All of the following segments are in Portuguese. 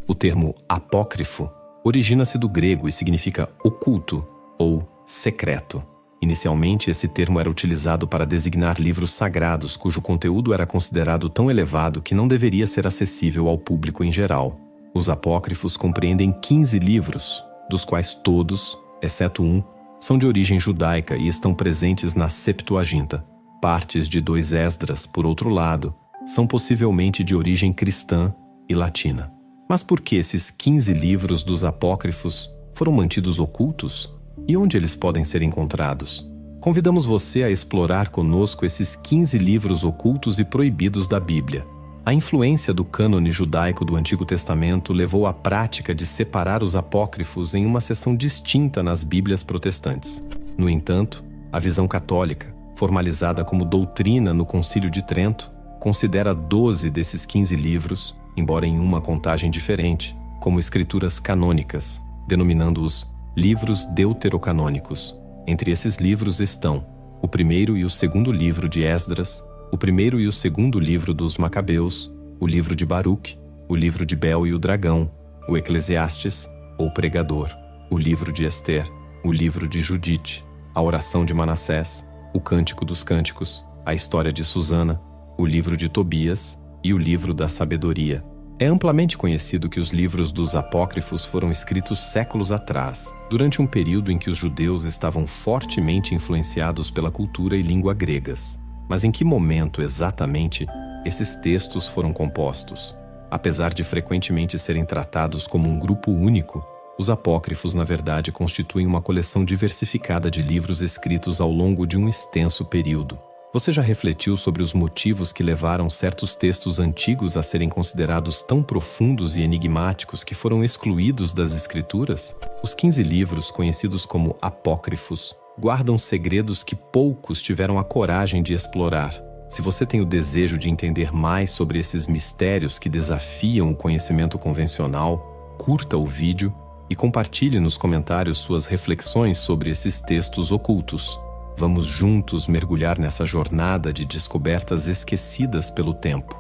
O termo apócrifo origina-se do grego e significa oculto ou secreto. Inicialmente, esse termo era utilizado para designar livros sagrados cujo conteúdo era considerado tão elevado que não deveria ser acessível ao público em geral. Os apócrifos compreendem 15 livros, dos quais todos, exceto um, são de origem judaica e estão presentes na Septuaginta. Partes de 2 Esdras, por outro lado, são possivelmente de origem cristã e latina. Mas por que esses 15 livros dos apócrifos foram mantidos ocultos? E onde eles podem ser encontrados? Convidamos você a explorar conosco esses 15 livros ocultos e proibidos da Bíblia. A influência do cânone judaico do Antigo Testamento levou à prática de separar os apócrifos em uma seção distinta nas Bíblias protestantes. No entanto, a visão católica, formalizada como doutrina no Concílio de Trento, considera 12 desses 15 livros, embora em uma contagem diferente, como escrituras canônicas, denominando-os livros deuterocanônicos. Entre esses livros estão o primeiro e o segundo livro de Esdras, o primeiro e o segundo livro dos Macabeus, o livro de Baruque, o livro de Bel e o Dragão, o Eclesiastes, ou Pregador, o livro de Ester, o livro de Judite, a oração de Manassés, o Cântico dos Cânticos, a história de Susana, o livro de Tobias e o livro da Sabedoria. É amplamente conhecido que os livros dos apócrifos foram escritos séculos atrás, durante um período em que os judeus estavam fortemente influenciados pela cultura e língua gregas. Mas em que momento, exatamente, esses textos foram compostos? Apesar de frequentemente serem tratados como um grupo único, os apócrifos, na verdade, constituem uma coleção diversificada de livros escritos ao longo de um extenso período. Você já refletiu sobre os motivos que levaram certos textos antigos a serem considerados tão profundos e enigmáticos que foram excluídos das Escrituras? Os 15 livros, conhecidos como apócrifos, guardam segredos que poucos tiveram a coragem de explorar. Se você tem o desejo de entender mais sobre esses mistérios que desafiam o conhecimento convencional, curta o vídeo e compartilhe nos comentários suas reflexões sobre esses textos ocultos. Vamos juntos mergulhar nessa jornada de descobertas esquecidas pelo tempo.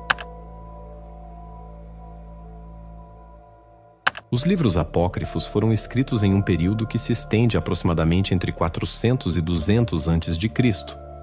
Os livros apócrifos foram escritos em um período que se estende aproximadamente entre 400 e 200 a.C.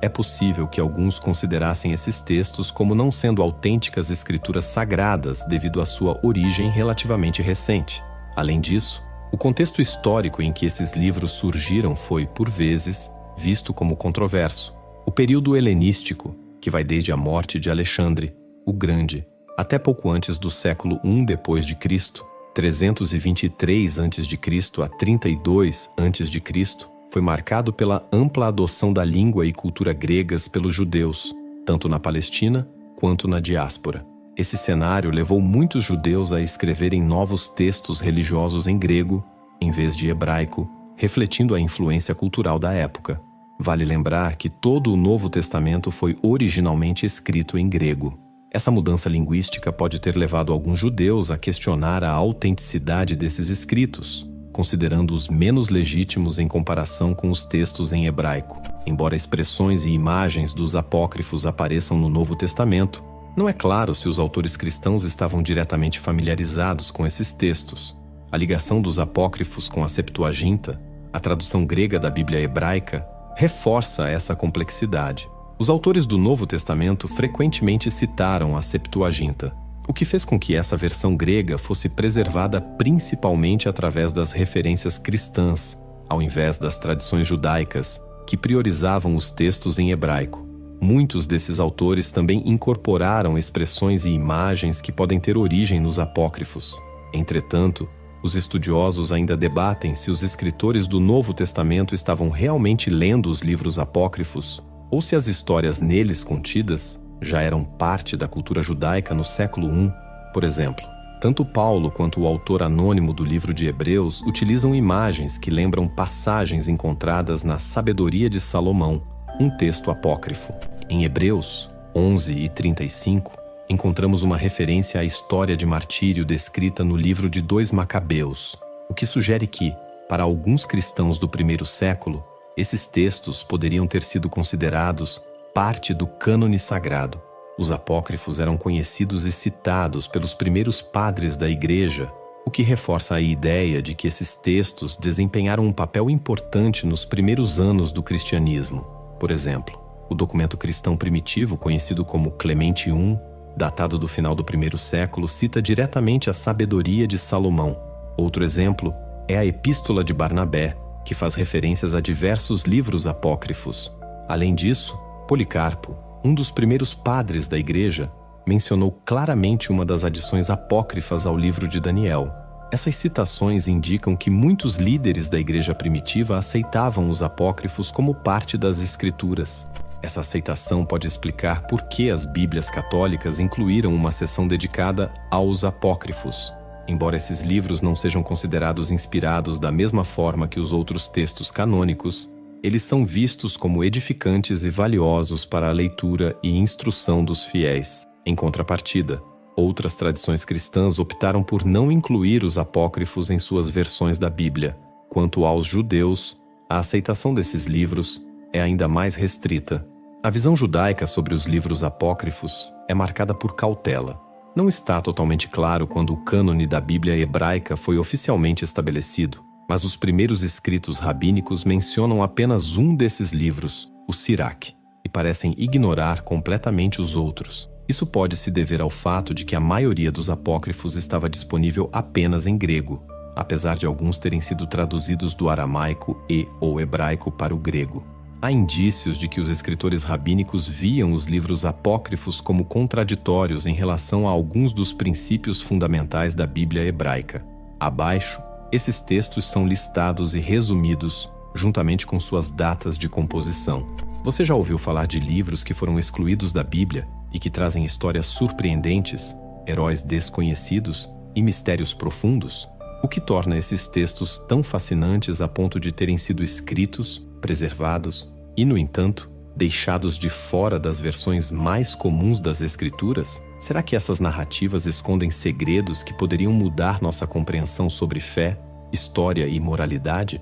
É possível que alguns considerassem esses textos como não sendo autênticas escrituras sagradas devido à sua origem relativamente recente. Além disso, o contexto histórico em que esses livros surgiram foi, por vezes, visto como controverso. O período helenístico, que vai desde a morte de Alexandre, o Grande, até pouco antes do século I d.C., 323 a.C. a 32 a.C., foi marcado pela ampla adoção da língua e cultura gregas pelos judeus, tanto na Palestina quanto na diáspora. Esse cenário levou muitos judeus a escreverem novos textos religiosos em grego, em vez de hebraico, refletindo a influência cultural da época. Vale lembrar que todo o Novo Testamento foi originalmente escrito em grego. Essa mudança linguística pode ter levado alguns judeus a questionar a autenticidade desses escritos, considerando-os menos legítimos em comparação com os textos em hebraico. Embora expressões e imagens dos apócrifos apareçam no Novo Testamento, não é claro se os autores cristãos estavam diretamente familiarizados com esses textos. A ligação dos apócrifos com a Septuaginta, a tradução grega da Bíblia hebraica, reforça essa complexidade. Os autores do Novo Testamento frequentemente citaram a Septuaginta, o que fez com que essa versão grega fosse preservada principalmente através das referências cristãs, ao invés das tradições judaicas, que priorizavam os textos em hebraico. Muitos desses autores também incorporaram expressões e imagens que podem ter origem nos apócrifos. Entretanto, os estudiosos ainda debatem se os escritores do Novo Testamento estavam realmente lendo os livros apócrifos ou se as histórias neles contidas já eram parte da cultura judaica no século I. Por exemplo, tanto Paulo quanto o autor anônimo do livro de Hebreus utilizam imagens que lembram passagens encontradas na Sabedoria de Salomão, um texto apócrifo. Em Hebreus 11:35, encontramos uma referência à história de martírio descrita no livro de 2 Macabeus, o que sugere que, para alguns cristãos do primeiro século, esses textos poderiam ter sido considerados parte do cânone sagrado. Os apócrifos eram conhecidos e citados pelos primeiros padres da Igreja o que reforça a ideia de que esses textos desempenharam um papel importante nos primeiros anos do cristianismo. Por exemplo, o documento cristão primitivo, conhecido como Clemente I, datado do final do primeiro século, cita diretamente a sabedoria de Salomão. Outro exemplo é a Epístola de Barnabé, que faz referências a diversos livros apócrifos. Além disso, Policarpo, um dos primeiros padres da Igreja, mencionou claramente uma das adições apócrifas ao livro de Daniel. Essas citações indicam que muitos líderes da Igreja primitiva aceitavam os apócrifos como parte das Escrituras. Essa aceitação pode explicar por que as Bíblias católicas incluíram uma seção dedicada aos apócrifos. Embora esses livros não sejam considerados inspirados da mesma forma que os outros textos canônicos, eles são vistos como edificantes e valiosos para a leitura e instrução dos fiéis. Em contrapartida, outras tradições cristãs optaram por não incluir os apócrifos em suas versões da Bíblia. Quanto aos judeus, a aceitação desses livros é ainda mais restrita. A visão judaica sobre os livros apócrifos é marcada por cautela. Não está totalmente claro quando o cânone da Bíblia hebraica foi oficialmente estabelecido, mas os primeiros escritos rabínicos mencionam apenas um desses livros, o Sirach, e parecem ignorar completamente os outros. Isso pode se dever ao fato de que a maioria dos apócrifos estava disponível apenas em grego, apesar de alguns terem sido traduzidos do aramaico ou hebraico para o grego. Há indícios de que os escritores rabínicos viam os livros apócrifos como contraditórios em relação a alguns dos princípios fundamentais da Bíblia hebraica. Abaixo, esses textos são listados e resumidos, juntamente com suas datas de composição. Você já ouviu falar de livros que foram excluídos da Bíblia e que trazem histórias surpreendentes, heróis desconhecidos e mistérios profundos? O que torna esses textos tão fascinantes a ponto de terem sido escritos, preservados e, no entanto, deixados de fora das versões mais comuns das Escrituras? Será que essas narrativas escondem segredos que poderiam mudar nossa compreensão sobre fé, história e moralidade?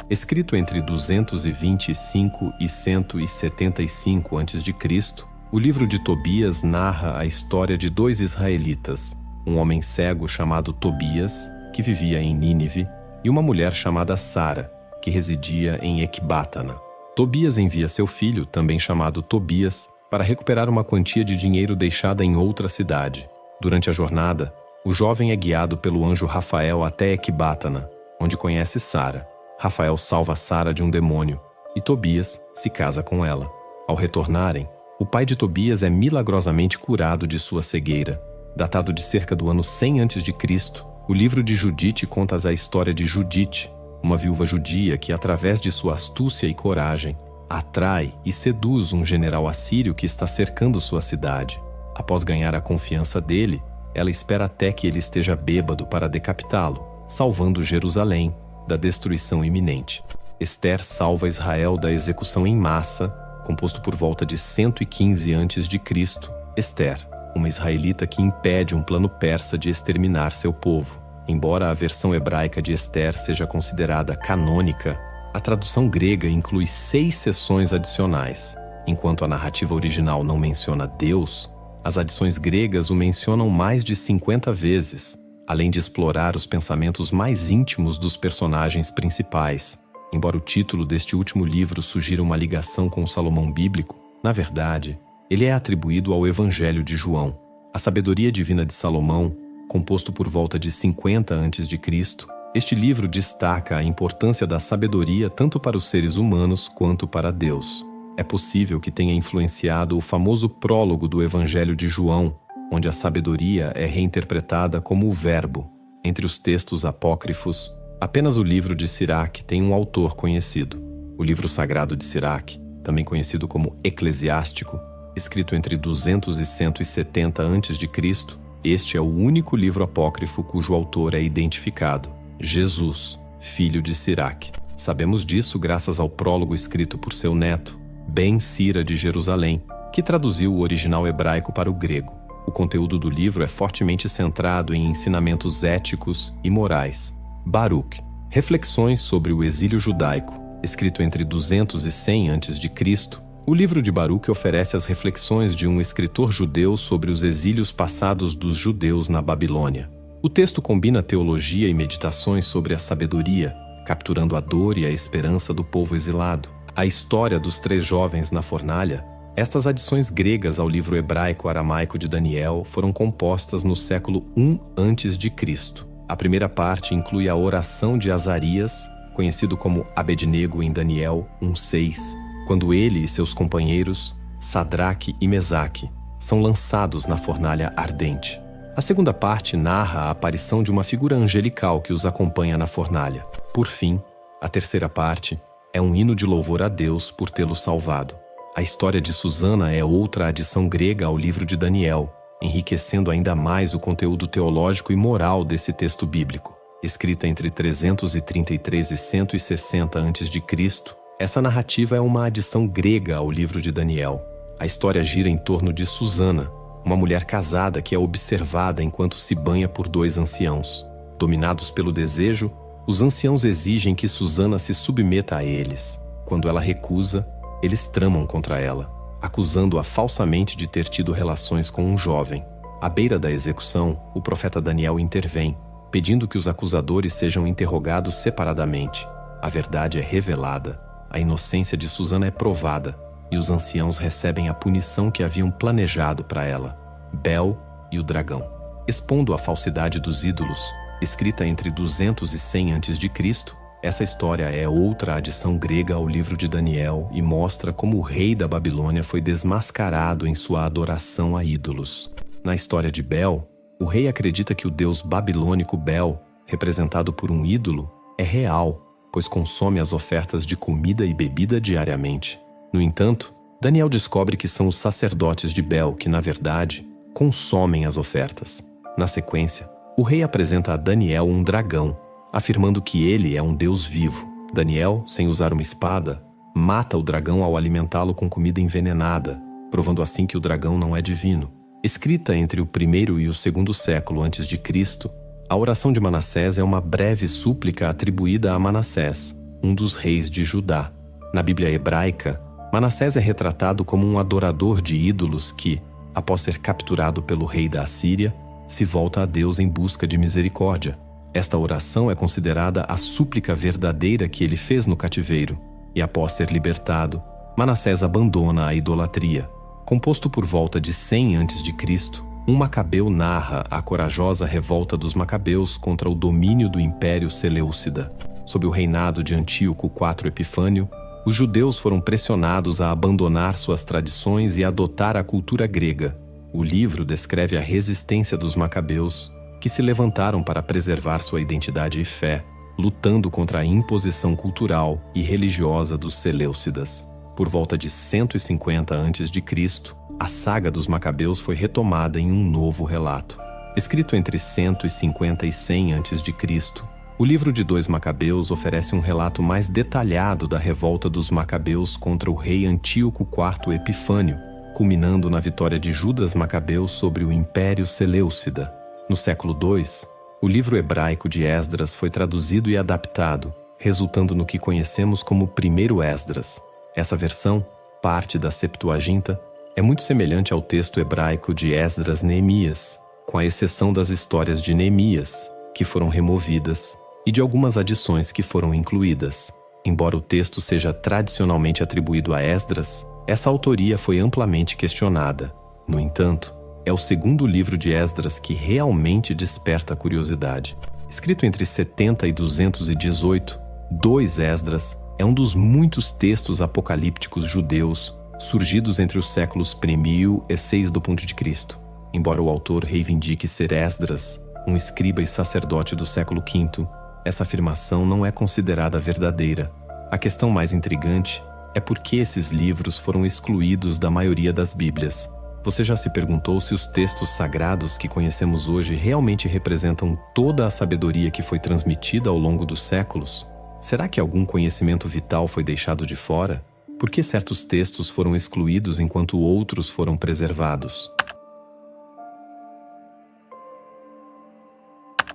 Escrito entre 225 e 175 a.C., o livro de Tobias narra a história de dois israelitas, um homem cego chamado Tobias, que vivia em Nínive, e uma mulher chamada Sara, que residia em Ecbátana. Tobias envia seu filho, também chamado Tobias, para recuperar uma quantia de dinheiro deixada em outra cidade. Durante a jornada, o jovem é guiado pelo anjo Rafael até Ecbátana, onde conhece Sara. Rafael salva Sara de um demônio, e Tobias se casa com ela. Ao retornarem, o pai de Tobias é milagrosamente curado de sua cegueira. Datado de cerca do ano 100 a.C., o livro de Judite conta a história de Judite, uma viúva judia que, através de sua astúcia e coragem, atrai e seduz um general assírio que está cercando sua cidade. Após ganhar a confiança dele, ela espera até que ele esteja bêbado para decapitá-lo, salvando Jerusalém da destruição iminente. Esther salva Israel da execução em massa, composto por volta de 115 a.C. Esther, uma israelita que impede um plano persa de exterminar seu povo. Embora a versão hebraica de Esther seja considerada canônica, a tradução grega inclui 6 seções adicionais. Enquanto a narrativa original não menciona Deus, as adições gregas o mencionam mais de 50 vezes, além de explorar os pensamentos mais íntimos dos personagens principais. Embora o título deste último livro sugira uma ligação com o Salomão bíblico, na verdade, ele é atribuído ao Evangelho de João. A sabedoria divina de Salomão, composto por volta de 50 a.C., este livro destaca a importância da sabedoria tanto para os seres humanos quanto para Deus. É possível que tenha influenciado o famoso prólogo do Evangelho de João, onde a sabedoria é reinterpretada como o verbo. Entre os textos apócrifos, apenas o livro de Sirach tem um autor conhecido. O livro sagrado de Sirach, também conhecido como Eclesiástico, escrito entre 200 e 170 a.C., este é o único livro apócrifo cujo autor é identificado, Jesus, filho de Sirach. Sabemos disso graças ao prólogo escrito por seu neto, Ben-Sira de Jerusalém, que traduziu o original hebraico para o grego. O conteúdo do livro é fortemente centrado em ensinamentos éticos e morais. Baruch, Reflexões sobre o exílio judaico, escrito entre 200 e 100 a.C., O livro de Baruque oferece as reflexões de um escritor judeu sobre os exílios passados dos judeus na Babilônia. O texto combina teologia e meditações sobre a sabedoria, capturando a dor e a esperança do povo exilado. A história dos 3 jovens na fornalha. Estas adições gregas ao livro hebraico-aramaico de Daniel foram compostas no século I a.C. A primeira parte inclui a oração de Azarias, conhecido como Abednego em Daniel 1:6, quando ele e seus companheiros, Sadraque e Mesaque, são lançados na fornalha ardente. A segunda parte narra a aparição de uma figura angelical que os acompanha na fornalha. Por fim, a terceira parte é um hino de louvor a Deus por tê-los salvado. A história de Susana é outra adição grega ao livro de Daniel, enriquecendo ainda mais o conteúdo teológico e moral desse texto bíblico. Escrita entre 333 e 160 a.C., essa narrativa é uma adição grega ao livro de Daniel. A história gira em torno de Susana, uma mulher casada que é observada enquanto se banha por 2 anciãos. Dominados pelo desejo, os anciãos exigem que Susana se submeta a eles. Quando ela recusa, eles tramam contra ela, acusando-a falsamente de ter tido relações com um jovem. À beira da execução, o profeta Daniel intervém, pedindo que os acusadores sejam interrogados separadamente. A verdade é revelada, a inocência de Susana é provada, e os anciãos recebem a punição que haviam planejado para ela: Bel e o dragão. Expondo a falsidade dos ídolos, escrita entre 200 e 100 a.C., essa história é outra adição grega ao livro de Daniel e mostra como o rei da Babilônia foi desmascarado em sua adoração a ídolos. Na história de Bel, o rei acredita que o deus babilônico Bel, representado por um ídolo, é real, pois consome as ofertas de comida e bebida diariamente. No entanto, Daniel descobre que são os sacerdotes de Bel que, na verdade, consomem as ofertas. Na sequência, o rei apresenta a Daniel um dragão, afirmando que ele é um deus vivo. Daniel, sem usar uma espada, mata o dragão ao alimentá-lo com comida envenenada, provando assim que o dragão não é divino. Escrita entre o 1º e o 2º século antes de Cristo, a oração de Manassés é uma breve súplica atribuída a Manassés, um dos reis de Judá. Na Bíblia hebraica, Manassés é retratado como um adorador de ídolos que, após ser capturado pelo rei da Assíria, se volta a Deus em busca de misericórdia. Esta oração é considerada a súplica verdadeira que ele fez no cativeiro, e após ser libertado, Manassés abandona a idolatria. Composto por volta de 100 a.C., um macabeu narra a corajosa revolta dos macabeus contra o domínio do Império Seleucida. Sob o reinado de Antíoco IV Epifânio, os judeus foram pressionados a abandonar suas tradições e adotar a cultura grega. O livro descreve a resistência dos macabeus, que se levantaram para preservar sua identidade e fé, lutando contra a imposição cultural e religiosa dos seleucidas. Por volta de 150 a.C., a saga dos macabeus foi retomada em um novo relato. Escrito entre 150 e 100 a.C., o livro de 2 Macabeus oferece um relato mais detalhado da revolta dos macabeus contra o rei Antíoco IV Epifânio, culminando na vitória de Judas Macabeu sobre o Império Seleucida. No século II, o livro hebraico de Esdras foi traduzido e adaptado, resultando no que conhecemos como Primeiro Esdras. Essa versão, parte da Septuaginta, é muito semelhante ao texto hebraico de Esdras-Neemias, com a exceção das histórias de Neemias, que foram removidas, e de algumas adições que foram incluídas. Embora o texto seja tradicionalmente atribuído a Esdras, essa autoria foi amplamente questionada. No entanto, é o segundo livro de Esdras que realmente desperta a curiosidade. Escrito entre 70 e 218, 2 Esdras é um dos muitos textos apocalípticos judeus surgidos entre os séculos I e VI d.C. Embora o autor reivindique ser Esdras, um escriba e sacerdote do século V, essa afirmação não é considerada verdadeira. A questão mais intrigante é por que esses livros foram excluídos da maioria das Bíblias. Você já se perguntou se os textos sagrados que conhecemos hoje realmente representam toda a sabedoria que foi transmitida ao longo dos séculos? Será que algum conhecimento vital foi deixado de fora? Por que certos textos foram excluídos enquanto outros foram preservados?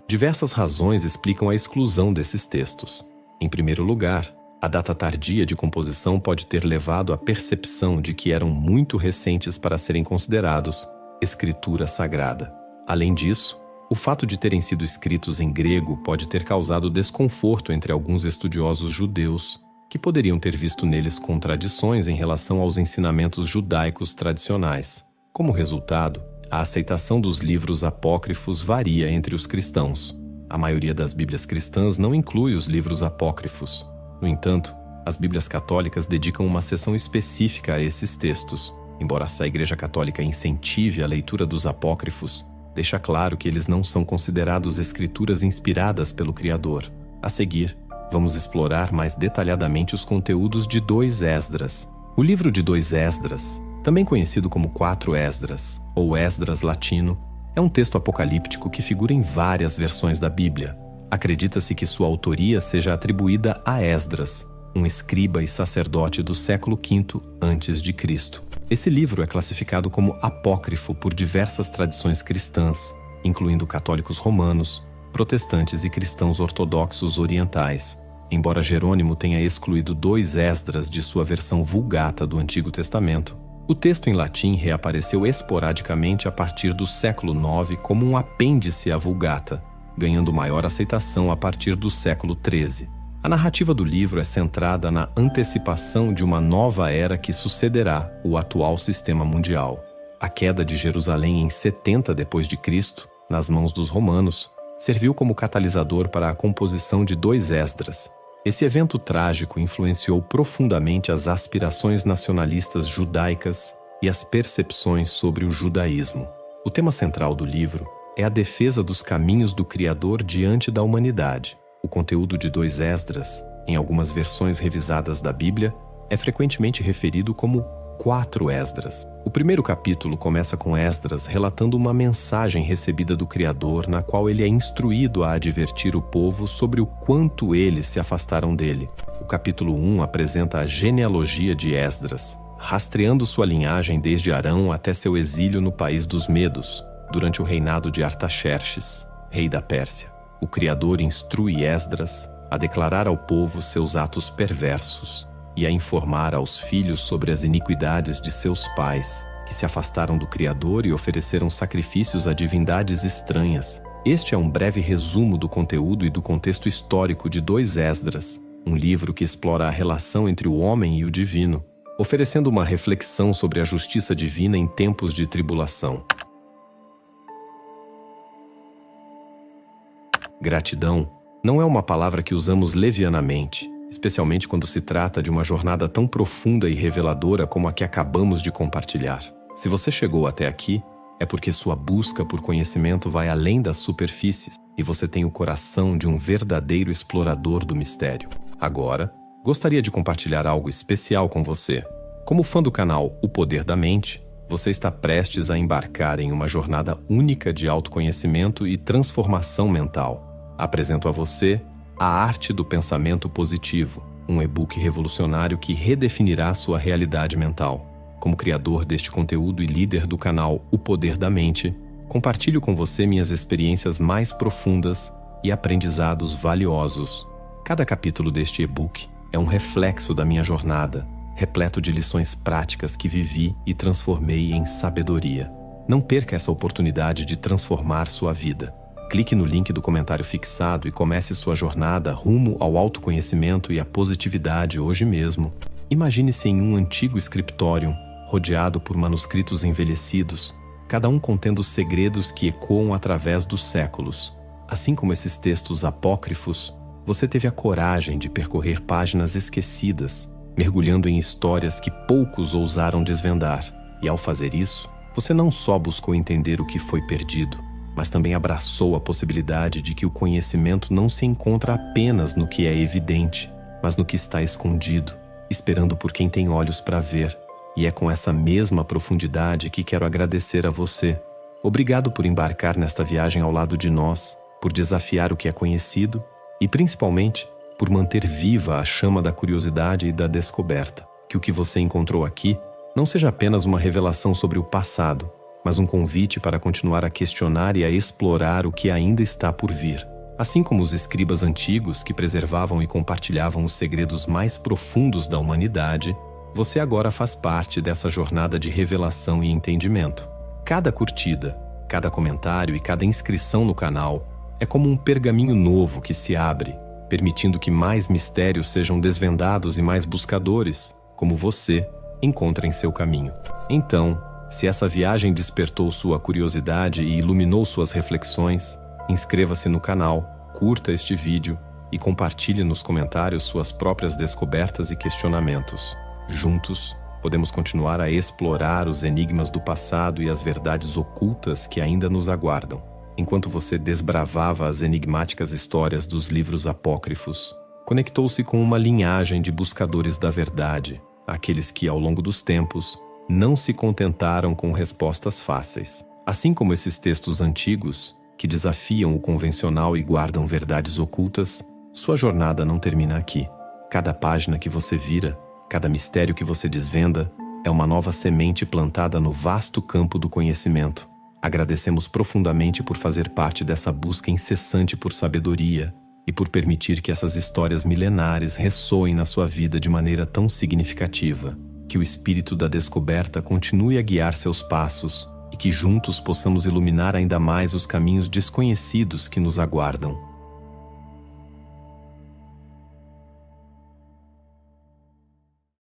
Diversas razões explicam a exclusão desses textos. Em primeiro lugar, A data tardia de composição pode ter levado à percepção de que eram muito recentes para serem considerados escritura sagrada. Além disso, o fato de terem sido escritos em grego pode ter causado desconforto entre alguns estudiosos judeus, que poderiam ter visto neles contradições em relação aos ensinamentos judaicos tradicionais. Como resultado, a aceitação dos livros apócrifos varia entre os cristãos. A maioria das Bíblias cristãs não inclui os livros apócrifos. No entanto, as Bíblias católicas dedicam uma seção específica a esses textos. Embora a Igreja Católica incentive a leitura dos apócrifos, deixa claro que eles não são considerados escrituras inspiradas pelo Criador. A seguir, vamos explorar mais detalhadamente os conteúdos de 2 Esdras. O livro de 2 Esdras, também conhecido como 4 Esdras, ou Esdras latino, é um texto apocalíptico que figura em várias versões da Bíblia. Acredita-se que sua autoria seja atribuída a Esdras, um escriba e sacerdote do século V a.C. Esse livro é classificado como apócrifo por diversas tradições cristãs, incluindo católicos romanos, protestantes e cristãos ortodoxos orientais, embora Jerônimo tenha excluído 2 Esdras de sua versão Vulgata do Antigo Testamento. O texto em latim reapareceu esporadicamente a partir do século IX como um apêndice à Vulgata, ganhando maior aceitação a partir do século XIII. A narrativa do livro é centrada na antecipação de uma nova era que sucederá o atual sistema mundial. A queda de Jerusalém em 70 d.C., nas mãos dos romanos, serviu como catalisador para a composição de 2 Esdras. Esse evento trágico influenciou profundamente as aspirações nacionalistas judaicas e as percepções sobre o judaísmo. O tema central do livro é a defesa dos caminhos do Criador diante da humanidade. O conteúdo de 2 Esdras, em algumas versões revisadas da Bíblia, é frequentemente referido como 4 Esdras. O primeiro capítulo começa com Esdras relatando uma mensagem recebida do Criador, na qual ele é instruído a advertir o povo sobre o quanto eles se afastaram dele. O capítulo 1 apresenta a genealogia de Esdras, rastreando sua linhagem desde Arão até seu exílio no país dos Medos, durante o reinado de Artaxerxes, rei da Pérsia. O Criador instrui Esdras a declarar ao povo seus atos perversos e a informar aos filhos sobre as iniquidades de seus pais, que se afastaram do Criador e ofereceram sacrifícios a divindades estranhas. Este é um breve resumo do conteúdo e do contexto histórico de 2 Esdras, um livro que explora a relação entre o homem e o divino, oferecendo uma reflexão sobre a justiça divina em tempos de tribulação. Gratidão não é uma palavra que usamos levianamente, especialmente quando se trata de uma jornada tão profunda e reveladora como a que acabamos de compartilhar. Se você chegou até aqui, é porque sua busca por conhecimento vai além das superfícies e você tem o coração de um verdadeiro explorador do mistério. Agora, gostaria de compartilhar algo especial com você. Como fã do canal O Poder da Mente, você está prestes a embarcar em uma jornada única de autoconhecimento e transformação mental. Apresento a você A Arte do Pensamento Positivo, um e-book revolucionário que redefinirá sua realidade mental. Como criador deste conteúdo e líder do canal O Poder da Mente, compartilho com você minhas experiências mais profundas e aprendizados valiosos. Cada capítulo deste e-book é um reflexo da minha jornada, repleto de lições práticas que vivi e transformei em sabedoria. Não perca essa oportunidade de transformar sua vida. Clique no link do comentário fixado e comece sua jornada rumo ao autoconhecimento e à positividade hoje mesmo. Imagine-se em um antigo scriptorium, rodeado por manuscritos envelhecidos, cada um contendo segredos que ecoam através dos séculos. Assim como esses textos apócrifos, você teve a coragem de percorrer páginas esquecidas, mergulhando em histórias que poucos ousaram desvendar. E ao fazer isso, você não só buscou entender o que foi perdido, mas também abraçou a possibilidade de que o conhecimento não se encontra apenas no que é evidente, mas no que está escondido, esperando por quem tem olhos para ver. E é com essa mesma profundidade que quero agradecer a você. Obrigado por embarcar nesta viagem ao lado de nós, por desafiar o que é conhecido e, principalmente, por manter viva a chama da curiosidade e da descoberta. Que o que você encontrou aqui não seja apenas uma revelação sobre o passado, mas um convite para continuar a questionar e a explorar o que ainda está por vir. Assim como os escribas antigos que preservavam e compartilhavam os segredos mais profundos da humanidade, você agora faz parte dessa jornada de revelação e entendimento. Cada curtida, cada comentário e cada inscrição no canal é como um pergaminho novo que se abre, permitindo que mais mistérios sejam desvendados e mais buscadores, como você, encontrem seu caminho. Então, se essa viagem despertou sua curiosidade e iluminou suas reflexões, inscreva-se no canal, curta este vídeo e compartilhe nos comentários suas próprias descobertas e questionamentos. Juntos, podemos continuar a explorar os enigmas do passado e as verdades ocultas que ainda nos aguardam. Enquanto você desbravava as enigmáticas histórias dos livros apócrifos, conectou-se com uma linhagem de buscadores da verdade, aqueles que, ao longo dos tempos, não se contentaram com respostas fáceis. Assim como esses textos antigos, que desafiam o convencional e guardam verdades ocultas, sua jornada não termina aqui. Cada página que você vira, cada mistério que você desvenda, é uma nova semente plantada no vasto campo do conhecimento. Agradecemos profundamente por fazer parte dessa busca incessante por sabedoria e por permitir que essas histórias milenares ressoem na sua vida de maneira tão significativa. Que o espírito da descoberta continue a guiar seus passos e que juntos possamos iluminar ainda mais os caminhos desconhecidos que nos aguardam.